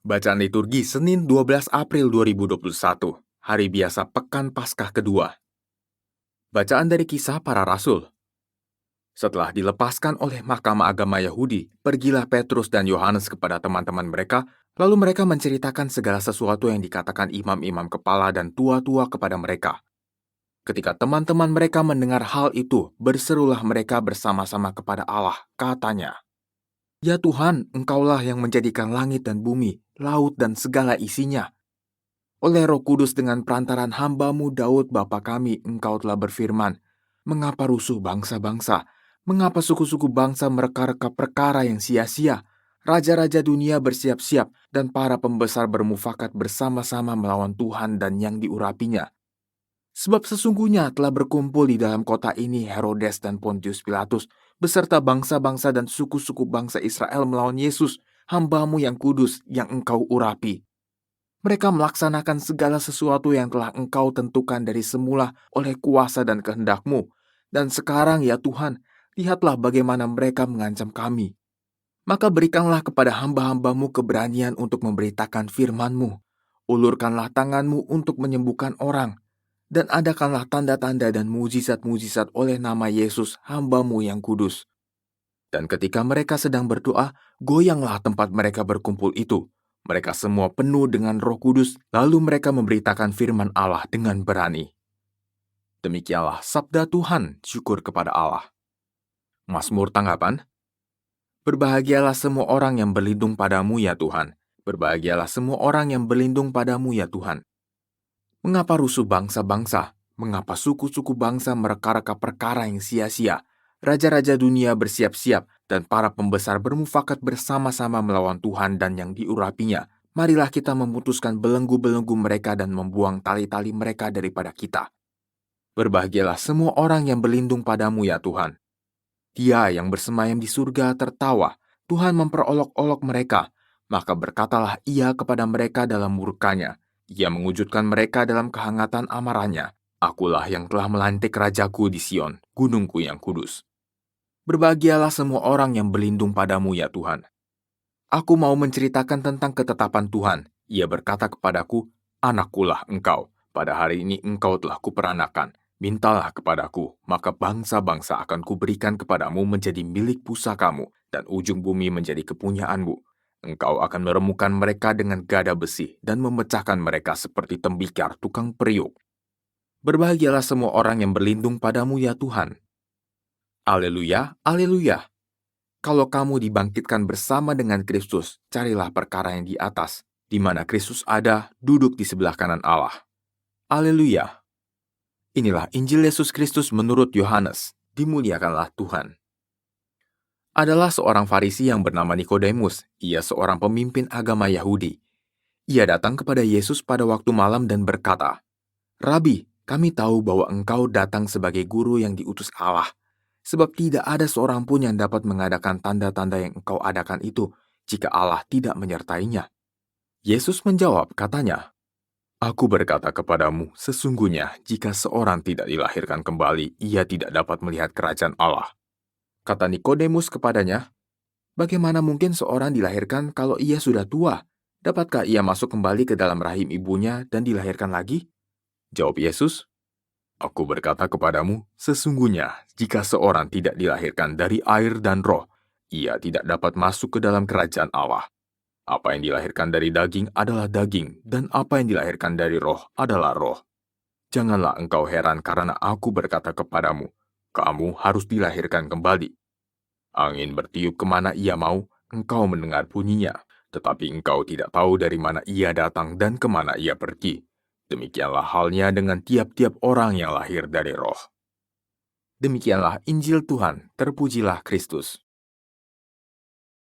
Bacaan liturgi Senin 12 April 2021, hari biasa Pekan Paskah kedua. Bacaan dari Kisah Para Rasul. Setelah dilepaskan oleh Mahkamah Agama Yahudi, pergilah Petrus dan Yohanes kepada teman-teman mereka, lalu mereka menceritakan segala sesuatu yang dikatakan imam-imam kepala dan tua-tua kepada mereka. Ketika teman-teman mereka mendengar hal itu, berserulah mereka bersama-sama kepada Allah, katanya, "Ya Tuhan, Engkaulah yang menjadikan langit dan bumi, laut dan segala isinya. Oleh Roh Kudus dengan perantaran hamba-Mu Daud Bapa kami, Engkau telah berfirman, mengapa rusuh bangsa-bangsa? Mengapa suku-suku bangsa mereka-reka perkara yang sia-sia? Raja-raja dunia bersiap-siap dan para pembesar bermufakat bersama-sama melawan Tuhan dan yang diurapinya. Sebab sesungguhnya telah berkumpul di dalam kota ini Herodes dan Pontius Pilatus beserta bangsa-bangsa dan suku-suku bangsa Israel melawan Yesus, hamba-Mu yang kudus, yang Engkau urapi. Mereka melaksanakan segala sesuatu yang telah Engkau tentukan dari semula oleh kuasa dan kehendak-Mu. Dan sekarang ya Tuhan, lihatlah bagaimana mereka mengancam kami. Maka berikanlah kepada hamba-hamba-Mu keberanian untuk memberitakan firman-Mu. Ulurkanlah tangan-Mu untuk menyembuhkan orang. Dan adakanlah tanda-tanda dan mujizat-mujizat oleh nama Yesus, hamba-Mu yang kudus. Dan ketika mereka sedang berdoa, goyanglah tempat mereka berkumpul itu. Mereka semua penuh dengan Roh Kudus, lalu mereka memberitakan firman Allah dengan berani. Demikianlah sabda Tuhan, syukur kepada Allah. Mazmur tanggapan. Berbahagialah semua orang yang berlindung padamu ya Tuhan. Berbahagialah semua orang yang berlindung padamu ya Tuhan. Mengapa rusuh bangsa-bangsa? Mengapa suku-suku bangsa mereka-reka perkara yang sia-sia? Raja-raja dunia bersiap-siap dan para pembesar bermufakat bersama-sama melawan Tuhan dan yang diurapinya. Marilah kita memutuskan belenggu-belenggu mereka dan membuang tali-tali mereka daripada kita. Berbahagialah semua orang yang berlindung padamu ya Tuhan. Dia yang bersemayam di surga tertawa, Tuhan memperolok-olok mereka. Maka berkatalah ia kepada mereka dalam murkanya. Ia mewujudkan mereka dalam kehangatan amarahnya. Akulah yang telah melantik rajaku di Sion, gunungku yang kudus. Berbahagialah semua orang yang berlindung padamu ya Tuhan. Aku mau menceritakan tentang ketetapan Tuhan. Ia berkata kepadaku, anakkulah engkau. Pada hari ini engkau telah kuperanakan. Mintalah kepadaku, maka bangsa-bangsa akan kuberikan kepadamu menjadi milik pusakamu, dan ujung bumi menjadi kepunyaanmu. Engkau akan meremukan mereka dengan gada besi, dan memecahkan mereka seperti tembikar tukang periuk. Berbahagialah semua orang yang berlindung padamu ya Tuhan. Aleluya, aleluya. Kalau kamu dibangkitkan bersama dengan Kristus, carilah perkara yang di atas, di mana Kristus ada, duduk di sebelah kanan Allah. Aleluya. Inilah Injil Yesus Kristus menurut Yohanes. Dimuliakanlah Tuhan. Adalah seorang Farisi yang bernama Nikodemus. Ia seorang pemimpin agama Yahudi. Ia datang kepada Yesus pada waktu malam dan berkata, "Rabi, kami tahu bahwa engkau datang sebagai guru yang diutus Allah. Sebab tidak ada seorang pun yang dapat mengadakan tanda-tanda yang engkau adakan itu, jika Allah tidak menyertainya." Yesus menjawab, katanya, "Aku berkata kepadamu, sesungguhnya jika seorang tidak dilahirkan kembali, ia tidak dapat melihat kerajaan Allah." Kata Nikodemus kepadanya, "Bagaimana mungkin seorang dilahirkan kalau ia sudah tua? Dapatkah ia masuk kembali ke dalam rahim ibunya dan dilahirkan lagi?" Jawab Yesus, "Aku berkata kepadamu, sesungguhnya jika seorang tidak dilahirkan dari air dan roh, ia tidak dapat masuk ke dalam kerajaan Allah. Apa yang dilahirkan dari daging adalah daging, dan apa yang dilahirkan dari roh adalah roh. Janganlah engkau heran karena aku berkata kepadamu, kamu harus dilahirkan kembali. Angin bertiup kemana ia mau, engkau mendengar bunyinya, tetapi engkau tidak tahu dari mana ia datang dan kemana ia pergi. Demikianlah halnya dengan tiap-tiap orang yang lahir dari roh." Demikianlah Injil Tuhan, terpujilah Kristus.